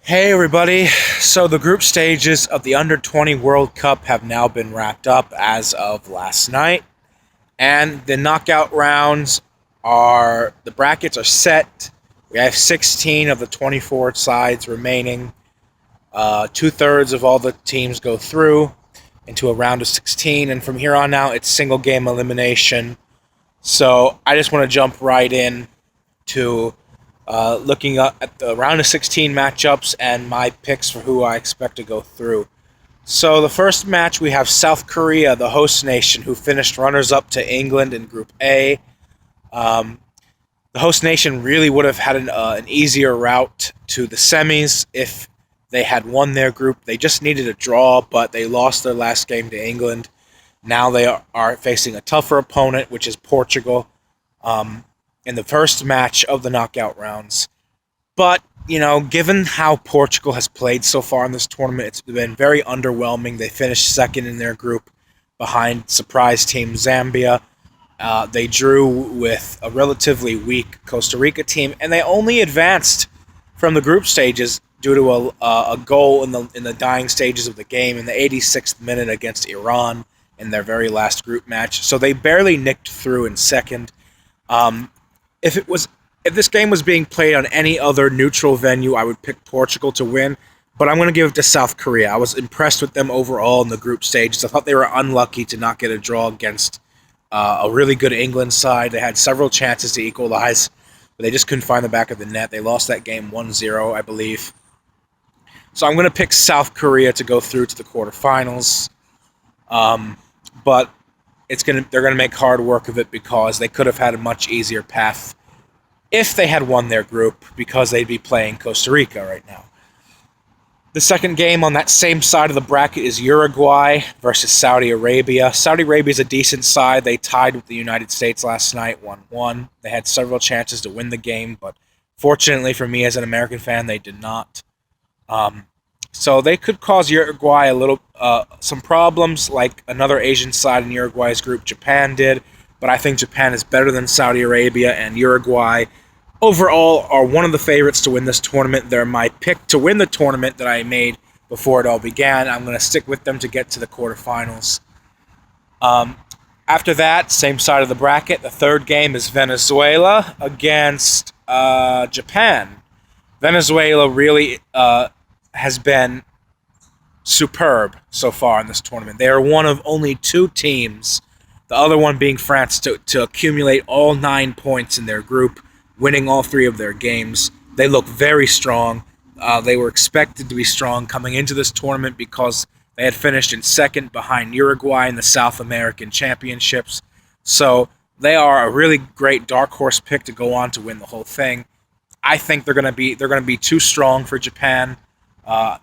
Hey everybody. So the group stages of the Under-20 World Cup have now been wrapped up as of last night. And the knockout rounds the brackets are set. We have 16 of the 24 sides remaining. Two-thirds of all the teams go through into a round of 16. And from here on out, it's single game elimination. So I just want to jump right in to looking at the round of 16 matchups and my picks for who I expect to go through. So the first match, we have South Korea, the host nation, who finished runners-up to England in Group A. The host nation really would have had an easier route to the semis if they had won their group. They just needed a draw, but they lost their last game to England. Now they are facing a tougher opponent, which is Portugal, in the first match of the knockout rounds. But, given how Portugal has played so far in this tournament, it's been very underwhelming. They finished second in their group behind surprise team Zambia. They drew with a relatively weak Costa Rica team, and they only advanced from the group stages due to a goal in the dying stages of the game in the 86th minute against Iran in their very last group match. So they barely nicked through in second. If this game was being played on any other neutral venue, I would pick Portugal to win, but I'm going to give it to South Korea. I was impressed with them overall in the group stages. I thought they were unlucky to not get a draw against a really good England side. They had several chances to equalize, but they just couldn't find the back of the net. They lost that game 1-0, I believe. So I'm going to pick South Korea to go through to the quarterfinals, but they're going to make hard work of it because they could have had a much easier path if they had won their group, because they'd be playing Costa Rica right now. The second game on that same side of the bracket is Uruguay versus Saudi Arabia. Saudi Arabia is a decent side. They tied with the United States last night, 1-1. They had several chances to win the game, but fortunately for me as an American fan, they did not. So they could cause Uruguay some problems, like another Asian side in Uruguay's group, Japan, did. But I think Japan is better than Saudi Arabia, and Uruguay overall are one of the favorites to win this tournament. They're my pick to win the tournament that I made before it all began. I'm going to stick with them to get to the quarterfinals. After that, same side of the bracket, the third game is Venezuela against Japan. Venezuela really has been superb so far in this tournament. They are one of only two teams, the other one being France, to accumulate all 9 points in their group, winning all 3 of their games. They look very strong. They were expected to be strong coming into this tournament because they had finished in second behind Uruguay in the South American Championships. So they are a really great dark horse pick to go on to win the whole thing. I think they're going to be too strong for Japan.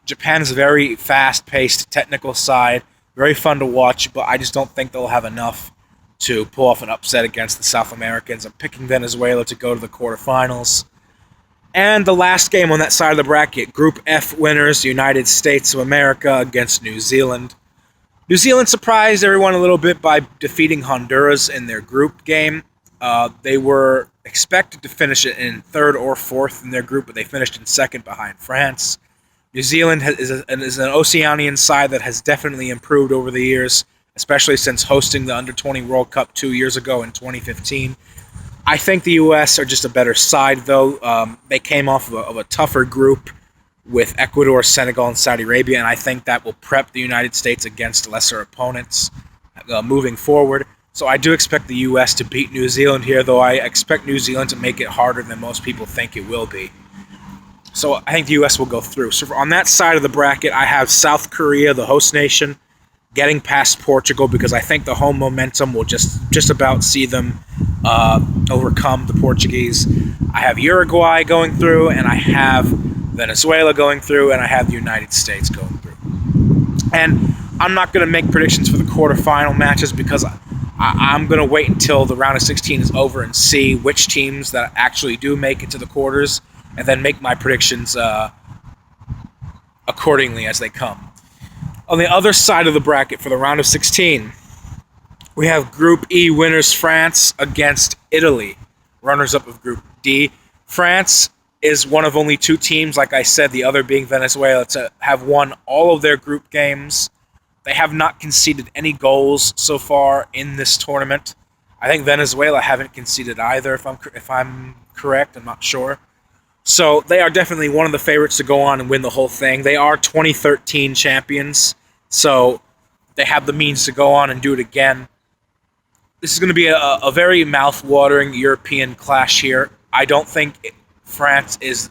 Japan is a very fast-paced, technical side, very fun to watch, but I just don't think they'll have enough to pull off an upset against the South Americans. I'm picking Venezuela to go to the quarterfinals. And the last game on that side of the bracket, Group F winners, United States of America against New Zealand. New Zealand surprised everyone a little bit by defeating Honduras in their group game. They were expected to finish it in third or fourth in their group, but they finished in second behind France. New Zealand is an Oceanian side that has definitely improved over the years, especially since hosting the Under-20 World Cup 2 years ago in 2015. I think the U.S. are just a better side, though. They came off of a tougher group with Ecuador, Senegal, and Saudi Arabia, and I think that will prep the United States against lesser opponents moving forward. So I do expect the U.S. to beat New Zealand here, though I expect New Zealand to make it harder than most people think it will be. So I think the U.S. will go through. So on that side of the bracket, I have South Korea, the host nation, getting past Portugal because I think the home momentum will just about see them overcome the Portuguese. I have Uruguay going through, and I have Venezuela going through, and I have the United States going through. And I'm not going to make predictions for the quarterfinal matches because I'm going to wait until the round of 16 is over and see which teams that actually do make it to the quarters, and then make my predictions accordingly as they come. On the other side of the bracket for the round of 16, we have Group E winners France against Italy, runners-up of Group D. France is one of only two teams, like I said, the other being Venezuela, to have won all of their group games. They have not conceded any goals so far in this tournament. I think Venezuela haven't conceded either, if I'm correct. I'm not sure. So they are definitely one of the favorites to go on and win the whole thing. They are 2013 champions, so they have the means to go on and do it again. This is going to be a very mouth-watering European clash here. I don't think France is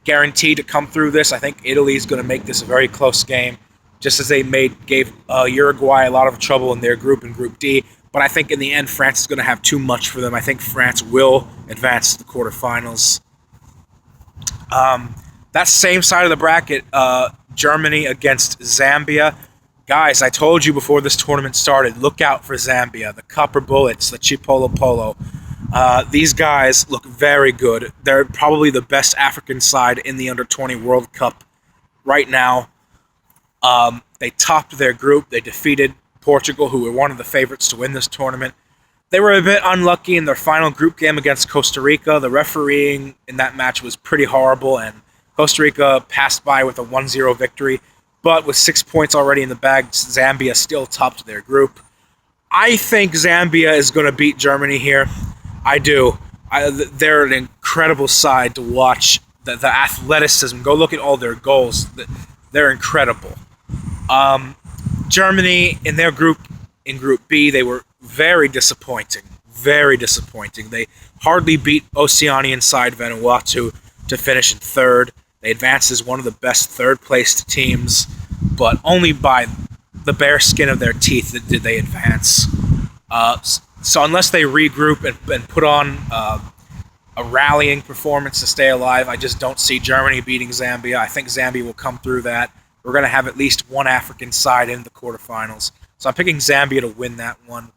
guaranteed to come through this. I think Italy is going to make this a very close game, just as they gave Uruguay a lot of trouble in their group, in Group D. But I think in the end, France is going to have too much for them. I think France will advance to the quarterfinals. That same side of the bracket, Germany against Zambia. Guys, I told you before this tournament started, look out for Zambia. The Copper Bullets, the Chipolo Polo. These guys look very good. They're probably the best African side in the Under-20 World Cup right now. They topped their group. They defeated Portugal, who were one of the favorites to win this tournament. They were a bit unlucky in their final group game against Costa Rica. The refereeing in that match was pretty horrible, and Costa Rica passed by with a 1-0 victory. But with 6 points already in the bag, Zambia still topped their group. I think Zambia is going to beat Germany here. I do. They're an incredible side to watch. The athleticism. Go look at all their goals. They're incredible. Germany, in their group, in Group B, they were very disappointing. Very disappointing. They hardly beat Oceanian side Vanuatu to finish in third. They advanced as one of the best third-placed teams, but only by the bare skin of their teeth did they advance. So unless they regroup and put on a rallying performance to stay alive, I just don't see Germany beating Zambia. I think Zambia will come through that. We're going to have at least one African side in the quarterfinals. So I'm picking Zambia to win that one.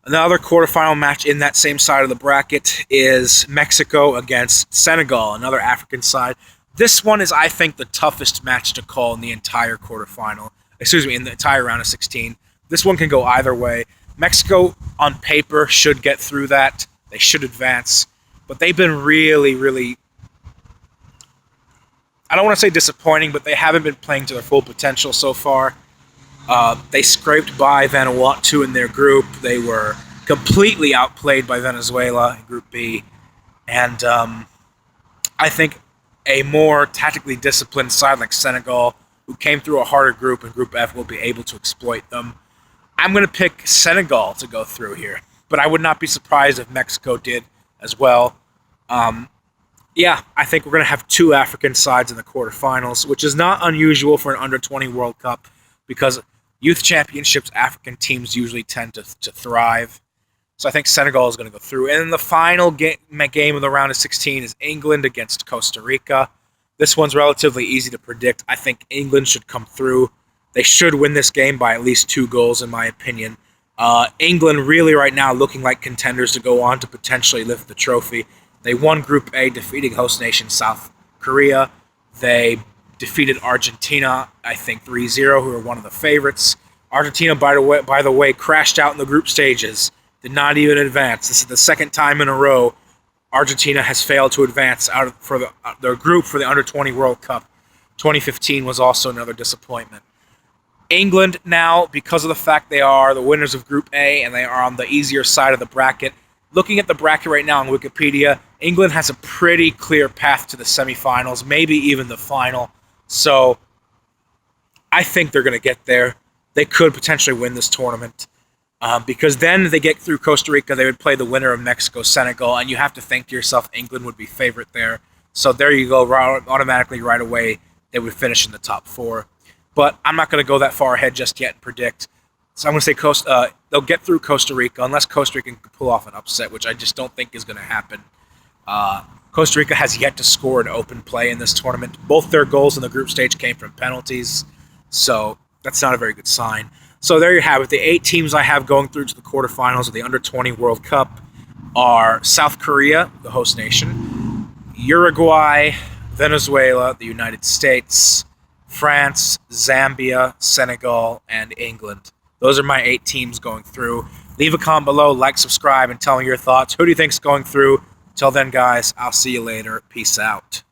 Another quarterfinal match in that same side of the bracket is Mexico against Senegal, another African side. This one is, I think, the toughest match to call in the entire quarterfinal. In the entire round of 16. This one can go either way. Mexico, on paper, should get through that. They should advance. But they've been really, really... I don't want to say disappointing, but they haven't been playing to their full potential so far. They scraped by Vanuatu in their group. They were completely outplayed by Venezuela in Group B. And I think a more tactically disciplined side like Senegal, who came through a harder group in Group F, will be able to exploit them. I'm going to pick Senegal to go through here, but I would not be surprised if Mexico did as well. I think we're going to have two African sides in the quarterfinals, which is not unusual for an Under-20 World Cup because youth championships, African teams usually tend to thrive. So I think Senegal is going to go through. And then the final game of the round of 16 is England against Costa Rica. This one's relatively easy to predict. I think England should come through. They should win this game by at least 2 goals, in my opinion. England really right now looking like contenders to go on to potentially lift the trophy. They won Group A, defeating host nation South Korea. They defeated Argentina, I think 3-0, who are one of the favorites. Argentina, by the way, crashed out in the group stages. Did not even advance. This is the second time in a row Argentina has failed to advance out for their group for the Under-20 World Cup. 2015 was also another disappointment. England now, because of the fact they are the winners of Group A and they are on the easier side of the bracket, looking at the bracket right now on Wikipedia, England has a pretty clear path to the semifinals, maybe even the final. So I think they're going to get there. They could potentially win this tournament. Because then they get through Costa Rica, they would play the winner of Mexico-Senegal, and you have to think to yourself, England would be favorite there. So there you go, automatically right away, they would finish in the top 4. But I'm not going to go that far ahead just yet and predict. So I'm going to say they'll get through Costa Rica, unless Costa Rica can pull off an upset, which I just don't think is going to happen. Costa Rica has yet to score an open play in this tournament. Both their goals in the group stage came from penalties, so that's not a very good sign. So there you have it. The 8 teams I have going through to the quarterfinals of the Under-20 World Cup are South Korea, the host nation, Uruguay, Venezuela, the United States, France, Zambia, Senegal, and England. Those are my 8 teams going through. Leave a comment below, like, subscribe, and tell me your thoughts. Who do you think's going through? Till then, guys, I'll see you later. Peace out.